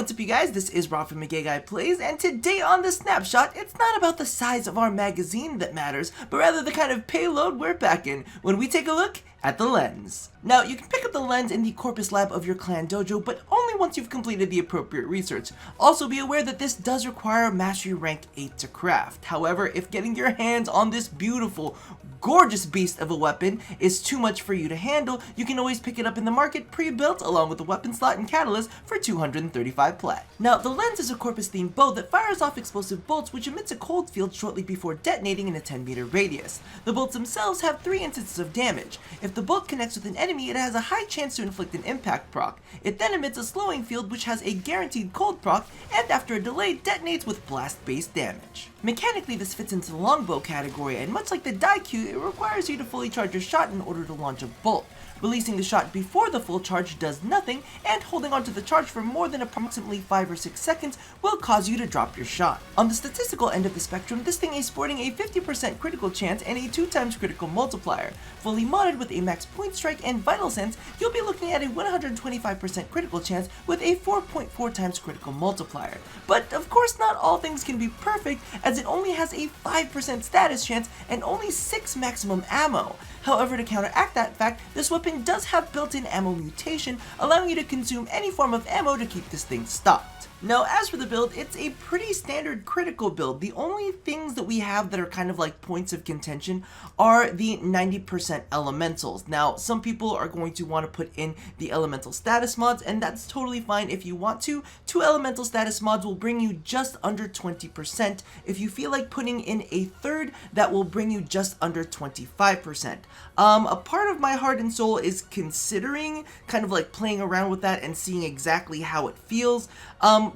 what's up you guys, this is Warframe Guy Plays, and today on The Snapshot, it's not about the size of our magazine that matters, but rather the kind of payload we're packing when we take a look at the Lenz. Now, you can pick up the Lenz in the Corpus lab of your clan dojo, but only once you've completed the appropriate research. Also be aware that this does require Mastery Rank 8 to craft. However, if getting your hands on this beautiful, gorgeous beast of a weapon is too much for you to handle, you can always pick it up in the market pre-built along with the weapon slot and catalyst for 235 plat. Now, the Lenz is a Corpus-themed bow that fires off explosive bolts which emits a cold field shortly before detonating in a 10-meter radius. The bolts themselves have 3 instances of damage. If the bolt connects with an enemy, it has a high chance to inflict an impact proc. It then emits a slowing field which has a guaranteed cold proc, and after a delay detonates with blast-based damage. Mechanically, this fits into the longbow category, and much like the Daikyu, it requires you to fully charge your shot in order to launch a bolt. Releasing the shot before the full charge does nothing, and holding onto the charge for more than approximately 5 or 6 seconds will cause you to drop your shot. On the statistical end of the spectrum, this thing is sporting a 50% critical chance and a 2x critical multiplier. Fully modded with a max point strike and vital sense, you'll be looking at a 125% critical chance with a 4.4x critical multiplier. But of course not all things can be perfect, as it only has a 5% status chance and only 6 maximum ammo. However, to counteract that fact, this weapon does have built-in ammo mutation, allowing you to consume any form of ammo to keep this thing stocked. Now, as for the build, it's a pretty standard critical build. The only things that we have that are kind of like points of contention are the 90% elementals. Now, some people are going to want to put in the elemental status mods, and that's totally fine if you want to. 2 elemental status mods will bring you just under 20%. If you feel like putting in a third, that will bring you just under 25%. A part of my heart and soul is considering kind of like playing around with that and seeing exactly how it feels.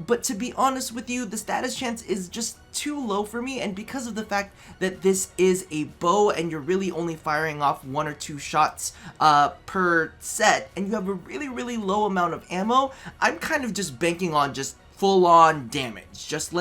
But to be honest with you, the status chance is just too low for me, and because of the fact that this is a bow and you're really only firing off 1 or 2 shots per set, and you have a really low amount of ammo, I'm kind of just banking on just full-on damage. Just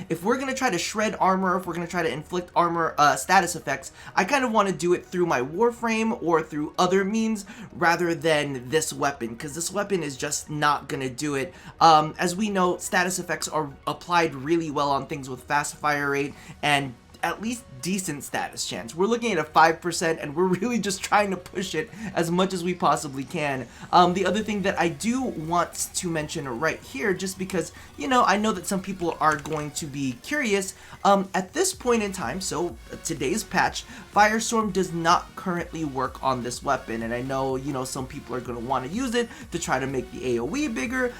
if we're gonna try to shred armor, if we're gonna try to inflict armor status effects, I kind of want to do it through my Warframe or through other means rather than this weapon, because this weapon is just not gonna do it. As we know, status effects are applied really well on things with fast fire rate and at least decent status chance. We're looking at a 5%, and we're really just trying to push it as much as we possibly can. The other thing that I do want to mention right here, just because, you know, I know that some people are going to be curious, at this point in time, so today's patch, Firestorm does not currently work on this weapon, and I know, you know, some people are going to want to use it to try to make the AoE bigger.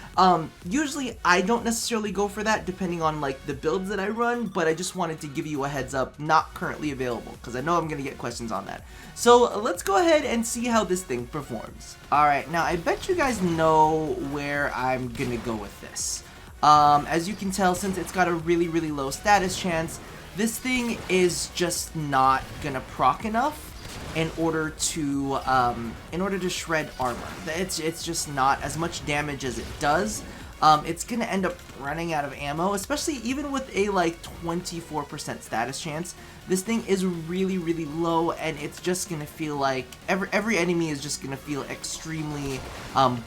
Usually I don't necessarily go for that depending on like the builds that I run, but I just wanted to give you a heads up, not currently available, because I know I'm going to get questions on that. So let's go ahead and see how this thing performs. Alright, now I bet you guys know where I'm going to go with this. As you can tell, since it's got a really low status chance, this thing is just not going to proc enough in order to shred armor. It's just not as much damage as it does. It's gonna end up running out of ammo, especially even with a like 24% status chance. This thing is really low, and it's just gonna feel like every enemy is just gonna feel extremely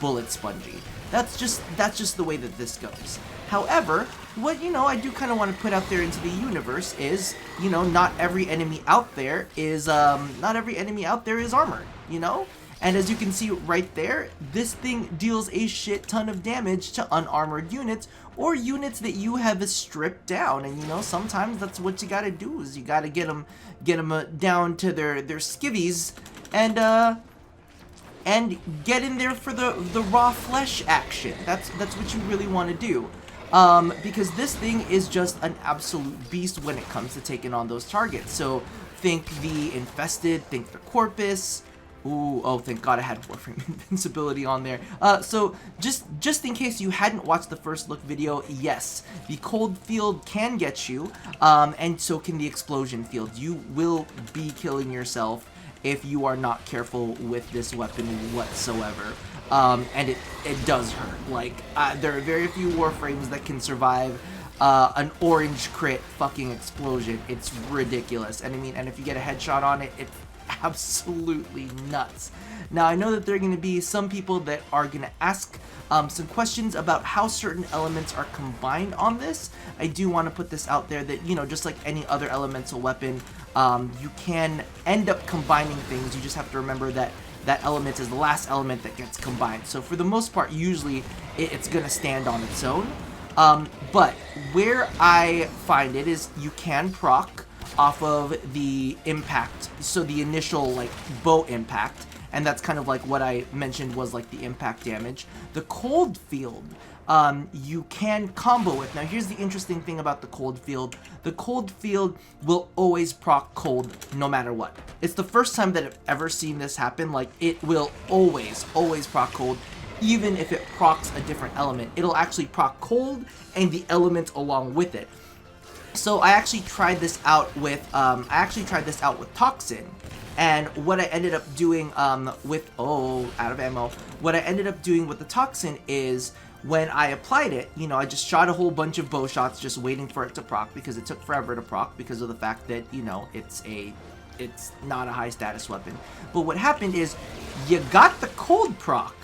bullet spongy. That's just the way that this goes. However, what, you know, I do kind of want to put out there into the universe is, you know, not every enemy out there is armored, you know? And as you can see right there, this thing deals a shit ton of damage to unarmored units or units that you have stripped down. And you know, sometimes that's what you gotta do, is you gotta get them down to their skivvies and get in there for the raw flesh action. That's what you really want to do. Because this thing is just an absolute beast when it comes to taking on those targets. So think the Infested, think the Corpus. Ooh, oh, thank God I had Warframe invincibility on there. So just in case you hadn't watched the first look video, yes, the cold field can get you, and so can the explosion field. You will be killing yourself if you are not careful with this weapon whatsoever. And it does hurt. Like, there are very few Warframes that can survive an orange crit fucking explosion. It's ridiculous. And I mean, and if you get a headshot on it, it absolutely nuts. Now, I know that there are going to be some people that are going to ask some questions about how certain elements are combined on this. I do want to put this out there that, you know, just like any other elemental weapon, you can end up combining things. You just have to remember that that element is the last element that gets combined. So for the most part, usually it's going to stand on its own. But where I find it is you can proc off of the impact, so the initial like bow impact, and that's kind of like what I mentioned was like the impact damage. The cold field, you can combo with. Now here's the interesting thing about the cold field. The cold field will always proc cold no matter what. It's the first time that I've ever seen this happen. Like, it will always proc cold. Even if it procs a different element, it'll actually proc cold and the element along with it. So I actually tried this out with Toxin, and what I ended up doing with out of ammo. What I ended up doing with the Toxin is when I applied it, you know, I just shot a whole bunch of bow shots, just waiting for it to proc because it took forever to proc because of the fact that, you know, it's not a high status weapon. But what happened is you got the cold proc,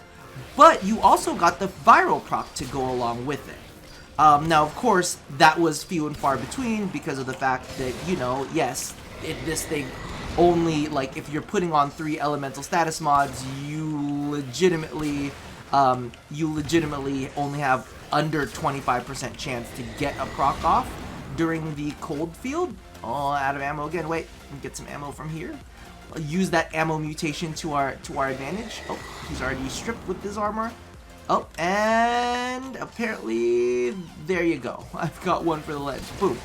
but you also got the viral proc to go along with it. Now, of course, that was few and far between because of the fact that, you know, yes, this thing only, like, if you're putting on 3 elemental status mods, you legitimately only have under 25% chance to get a proc off during the cold field. Oh, out of ammo again. Wait, let me get some ammo from here. I'll use that ammo mutation to our advantage. Oh, he's already stripped with his armor. Oh, and apparently, there you go. I've got one for the Lenz. Boom.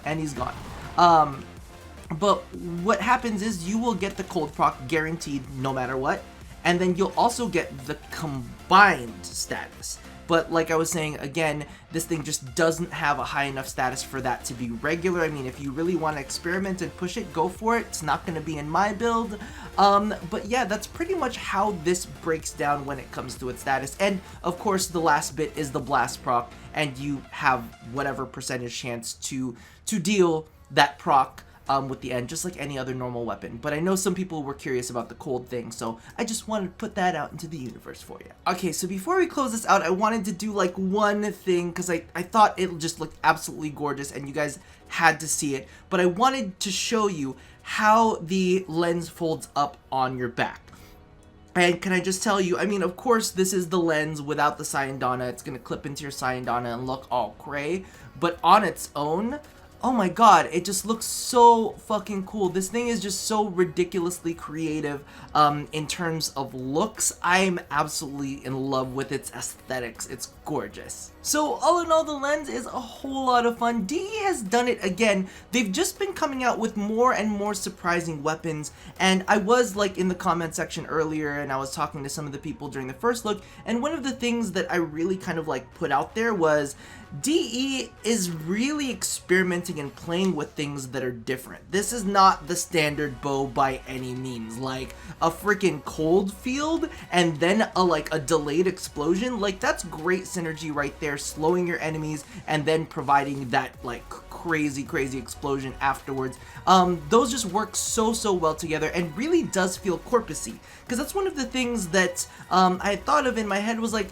And he's gone. But what happens is you will get the cold proc guaranteed no matter what. And then you'll also get the combined status. But like I was saying, again, this thing just doesn't have a high enough status for that to be regular. I mean, if you really want to experiment and push it, go for it. It's not going to be in my build. But yeah, that's pretty much how this breaks down when it comes to its status. And of course, the last bit is the blast proc, and you have whatever percentage chance to deal that proc with the end, just like any other normal weapon. But I know some people were curious about the cold thing, so I just wanted to put that out into the universe for you. Okay, so before we close this out, I wanted to do like one thing, because I thought it just looked absolutely gorgeous and you guys had to see it. But I wanted to show you how the Lenz folds up on your back. And can I just tell you, I mean, of course, this is the Lenz without the SANDR. It's going to clip into your SANDR and look all gray. But on its own, oh my god, it just looks so fucking cool. This thing is just so ridiculously creative in terms of looks. I'm absolutely in love with its aesthetics. It's gorgeous. So all in all, the Lenz is a whole lot of fun. DE has done it again. They've just been coming out with more and more surprising weapons, and I was like in the comment section earlier and I was talking to some of the people during the first look, and one of the things that I really kind of like put out there was DE is really experimenting and playing with things that are different. This is not the standard bow by any means. Like a freaking cold field and then a delayed explosion, like that's great synergy right there, slowing your enemies and then providing that like crazy explosion afterwards. Those just work so well together and really does feel Corpusy, because that's one of the things that I thought of in my head was like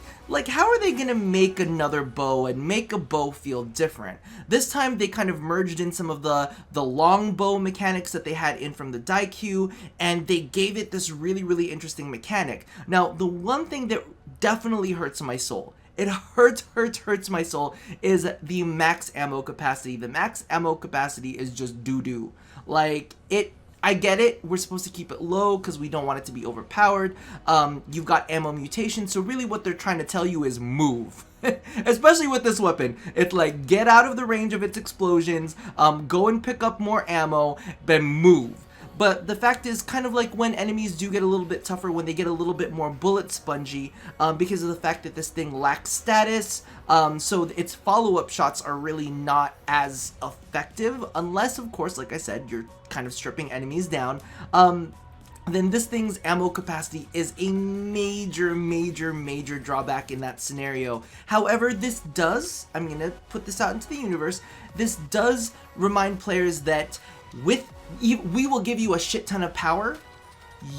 how are they gonna make another bow and make a bow feel different? This time they kind of merged in some of the long bow mechanics that they had in from the Daikyu, and they gave it this really interesting mechanic. Now, the one thing that definitely hurts my soul, it hurts my soul, is the max ammo capacity. The max ammo capacity is just doo-doo. Like, I get it, we're supposed to keep it low because we don't want it to be overpowered. You've got ammo mutation, so really what they're trying to tell you is move. Especially with this weapon. It's like, get out of the range of its explosions, go and pick up more ammo, then move. But the fact is, kind of like when enemies do get a little bit tougher, when they get a little bit more bullet spongy, because of the fact that this thing lacks status, so its follow-up shots are really not as effective, unless, of course, like I said, you're kind of stripping enemies down. Then this thing's ammo capacity is a major drawback in that scenario. However, this does, I'm going to put this out into the universe, this does remind players that with we will give you a shit ton of power.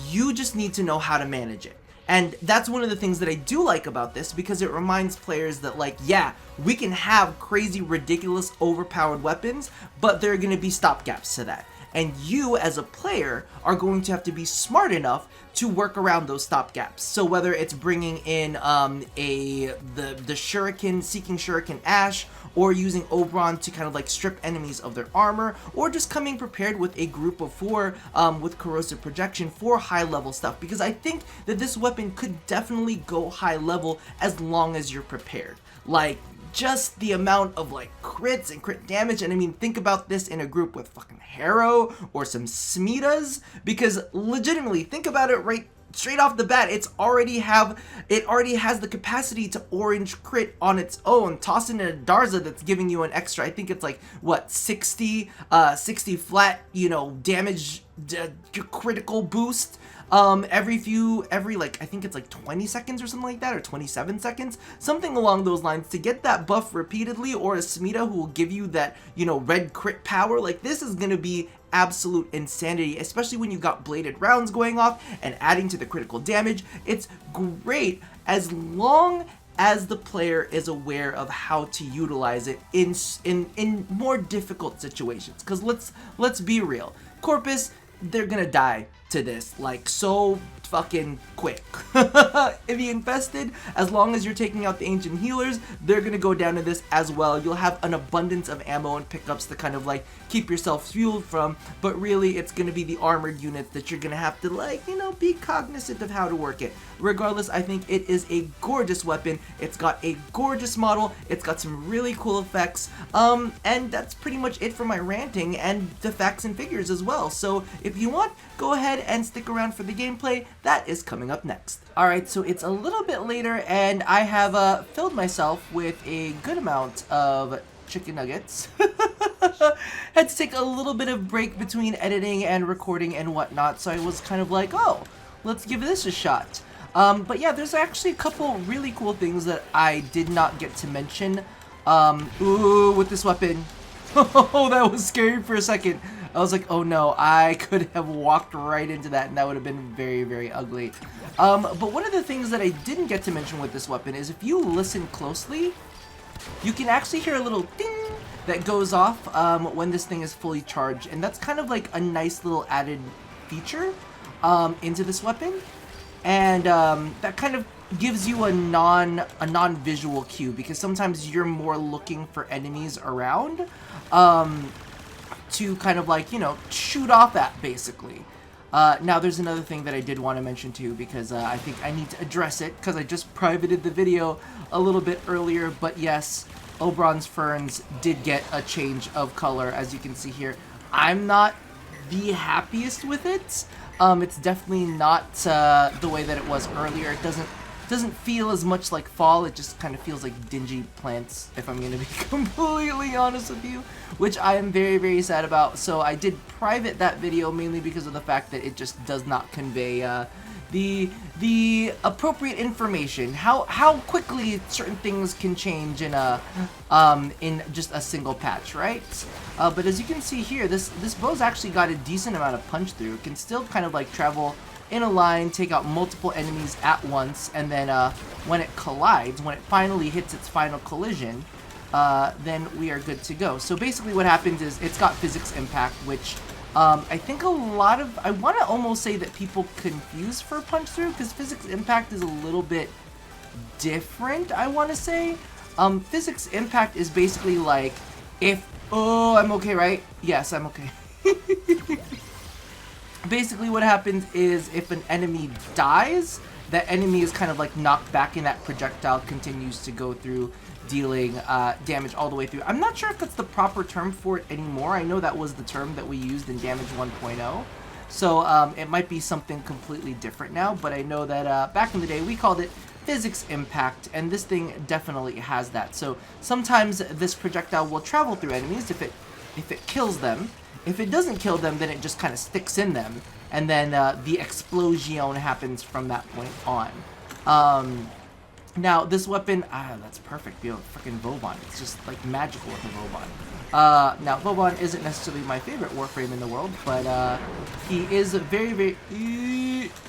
You just need to know how to manage it. And that's one of the things that I do like about this, because it reminds players that, like, yeah, we can have crazy, ridiculous, overpowered weapons, but there are going to be stopgaps to that. And you, as a player, are going to have to be smart enough to work around those stopgaps. So whether it's bringing in the Shuriken, seeking Shuriken Ash, or using Oberon to kind of like strip enemies of their armor, or just coming prepared with a group of 4 with corrosive projection for high level stuff. Because I think that this weapon could definitely go high level as long as you're prepared. Like, just the amount of like crits and crit damage, and I mean, think about this in a group with fucking Harrow or some Smitas, because legitimately, think about it right straight off the bat, it already has the capacity to orange crit on its own. Toss in a Darza that's giving you an extra, I think it's like, what, 60 flat, you know, damage, critical boost, every like, I think it's like 20 seconds or something like that, or 27 seconds, something along those lines, to get that buff repeatedly, or a Smita who will give you that, you know, red crit power. Like, this is gonna be absolute insanity, especially when you got bladed rounds going off and adding to the critical damage. It's great as long as the player is aware of how to utilize it in more difficult situations. Because let's be real, Corpus, they're gonna die to this like so fucking quick. If you infested, as long as you're taking out the ancient healers, they're gonna go down to this as well. You'll have an abundance of ammo and pickups to kind of like keep yourself fueled from, but really it's gonna be the armored units that you're gonna have to, like, you know, be cognizant of how to work it. Regardless, I think it is a gorgeous weapon. It's got a gorgeous model, it's got some really cool effects, and that's pretty much it for my ranting and the facts and figures as well. So if you want, go ahead and stick around for the gameplay. That is coming up next. Alright, so it's a little bit later, and I have filled myself with a good amount of chicken nuggets. Had to take a little bit of break between editing and recording and whatnot, so I was kind of like, oh, let's give this a shot. But yeah, there's actually a couple really cool things that I did not get to mention. Ooh, with this weapon. Oh, that was scary for a second. I was like, oh no, I could have walked right into that and that would have been very, very ugly. But one of the things that I didn't get to mention with this weapon is if you listen closely, you can actually hear a little ding that goes off when this thing is fully charged. And that's kind of like a nice little added feature into this weapon. And that kind of gives you a non-visual cue, because sometimes you're more looking for enemies around to kind of like, you know, shoot off at, basically. Now there's another thing that I did want to mention too, because I think I need to address it, because I just privated the video a little bit earlier, but yes, Oberon's Ferns did get a change of color, as you can see here. I'm not the happiest with it. It's definitely not the way that it was earlier. It doesn't feel as much like fall. It just kind of feels like dingy plants, if I'm gonna be completely honest with you, which I am very, very sad about. So I did private that video mainly because of the fact that it just does not convey the appropriate information, how quickly certain things can change in just a single patch, right? But as you can see here, this bow's actually got a decent amount of punch through. It can still kind of like travel in a line, take out multiple enemies at once, and then when it collides, when it finally hits its final collision, then we are good to go. So basically what happens is it's got physics impact, which I think a lot of, I want to almost say that people confuse for punch through, because physics impact is a little bit different, I want to say. Physics impact is basically like, if, oh, I'm okay, right? Yes, I'm okay. Basically what happens is if an enemy dies, that enemy is kind of like knocked back and that projectile continues to go through, dealing damage all the way through. I'm not sure if that's the proper term for it anymore. I know that was the term that we used in Damage 1.0. So it might be something completely different now, but I know that back in the day we called it physics impact, and this thing definitely has that. So sometimes this projectile will travel through enemies if it kills them. If it doesn't kill them, then it just kind of sticks in them, and then the explosion happens from that point on. Now, this weapon, that's perfect, yo, freaking Vauban. It's just, like, magical with the Vauban. Now, Boban isn't necessarily my favorite Warframe in the world, but he is very...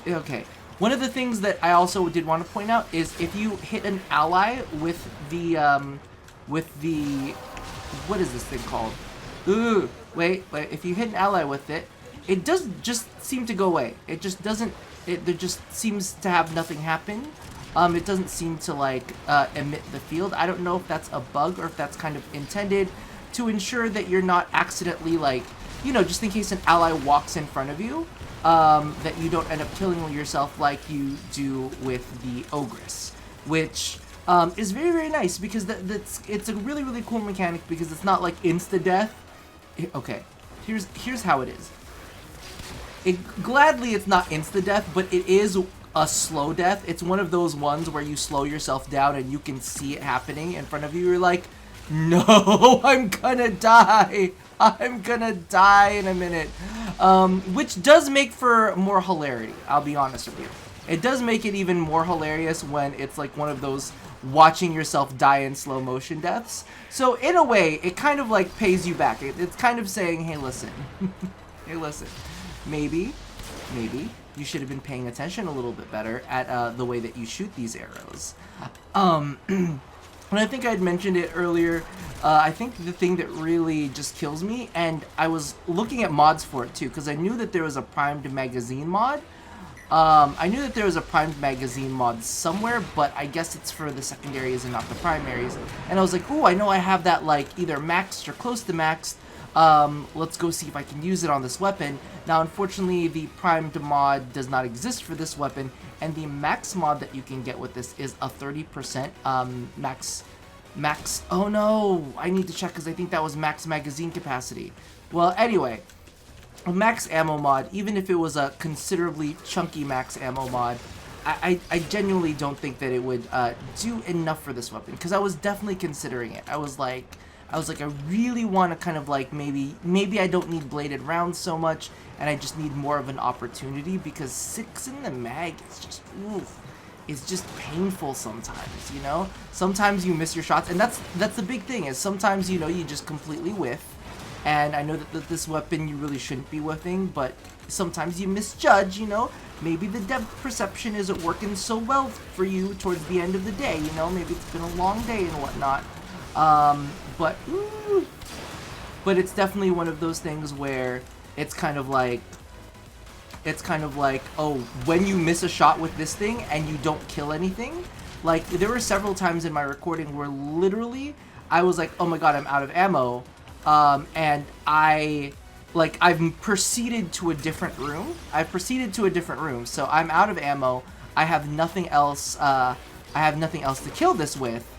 Okay. One of the things that I also did want to point out is if you hit an ally with the... What is this thing called? Ooh, wait. If you hit an ally with it, it does just seem to go away. It just doesn't... There just seems to have nothing happen. It doesn't seem to, like, emit the field. I don't know if that's a bug or if that's kind of intended to ensure that you're not accidentally, like, you know, just in case an ally walks in front of you, that you don't end up killing yourself like you do with the Ogress, which is very nice because it's a really cool mechanic because it's not like insta-death. Okay, here's how it is. Gladly, it's not insta-death, but it is a slow death. It's one of those ones where you slow yourself down and you can see it happening in front of you. You're like, no, I'm gonna die. I'm gonna die in a minute. Which does make for more hilarity, I'll be honest with you. It does make it even more hilarious when it's like one of those watching yourself die in slow motion deaths. So in a way, it kind of like pays you back. It's kind of saying, hey, listen. Hey, listen. Maybe you should have been paying attention a little bit better at the way that you shoot these arrows. And I think I'd mentioned it earlier. I think the thing that really just kills me, and I was looking at mods for it too, because I knew that there was a primed magazine mod. I knew that there was a primed magazine mod somewhere, but I guess it's for the secondaries and not the primaries. And I was like, ooh, I know I have that like either maxed or close to maxed. Let's go see if I can use it on this weapon. Now, unfortunately, the primed mod does not exist for this weapon, and the max mod that you can get with this is a 30% max. Oh no, I need to check because I think that was max magazine capacity. Well, anyway, a max ammo mod, even if it was a considerably chunky max ammo mod, I genuinely don't think that it would do enough for this weapon because I was definitely considering it. I was like, I really want to kind of like maybe I don't need bladed rounds so much, and I just need more of an opportunity because 6 in the mag is just, oof, it's just painful sometimes, you know? Sometimes you miss your shots, and that's the big thing is sometimes, you know, you just completely whiff, and I know that this weapon you really shouldn't be whiffing, but sometimes you misjudge, you know? Maybe the depth perception isn't working so well for you towards the end of the day, you know? Maybe it's been a long day and whatnot. But it's definitely one of those things where it's kind of like, oh, when you miss a shot with this thing and you don't kill anything, like there were several times in my recording where literally I was like, oh my god, I'm out of ammo, and I've proceeded to a different room. So I'm out of ammo. I have nothing else to kill this with.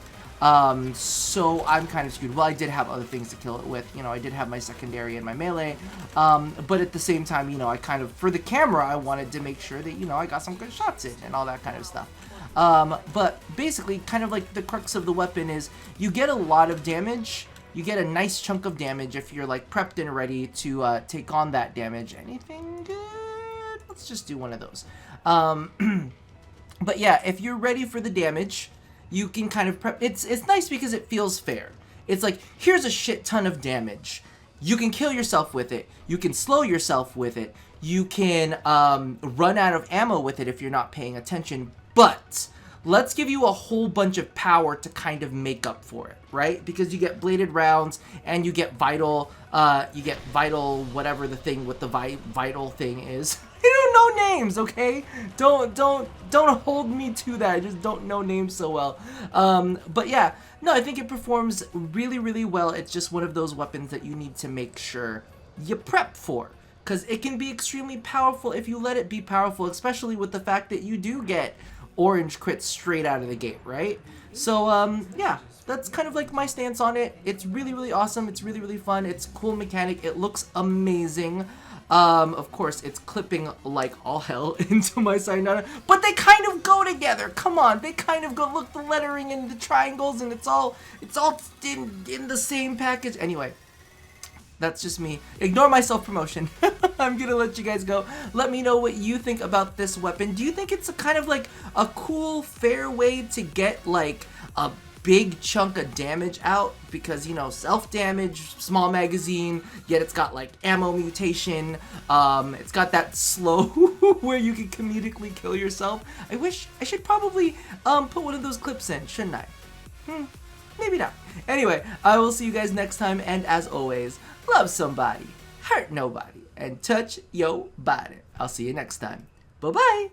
So I'm kind of screwed. Well, I did have other things to kill it with. You know, I did have my secondary and my melee. But at the same time, you know, I kind of, for the camera, I wanted to make sure that, you know, I got some good shots in and all that kind of stuff. But basically, kind of like the crux of the weapon is you get a lot of damage. You get a nice chunk of damage if you're, like, prepped and ready to take on that damage. Anything good? Let's just do one of those. But yeah, if you're ready for the damage, you can kind of prep. It's nice because it feels fair. It's like, here's a shit ton of damage. You can kill yourself with it. You can slow yourself with it. You can run out of ammo with it if you're not paying attention. But let's give you a whole bunch of power to kind of make up for it, right? Because you get bladed rounds and you get vital, whatever the thing with the vital thing is. I don't know names, okay? Don't hold me to that. I just don't know names so well. But yeah, no, I think it performs really well. It's just one of those weapons that you need to make sure you prep for, because it can be extremely powerful if you let it be powerful, especially with the fact that you do get orange crits straight out of the gate, right? So yeah, that's kind of like my stance on it. It's really awesome. It's really fun. It's a cool mechanic. It looks amazing. Of course, it's clipping like all hell into my SANDR, but they kind of go together. Come on, they kind of go. Look, the lettering and the triangles, and it's all in the same package. Anyway, that's just me. Ignore my self-promotion. I'm gonna let you guys go. Let me know what you think about this weapon. Do you think it's a kind of like a cool, fair way to get like a big chunk of damage out because, you know, self-damage, small magazine, yet it's got like ammo mutation. It's got that slow where you can comedically kill yourself. I should probably put one of those clips in, shouldn't I? Maybe not. Anyway, I will see you guys next time, and as always, love somebody, hurt nobody, and touch your body. I'll see you next time. Bye-bye.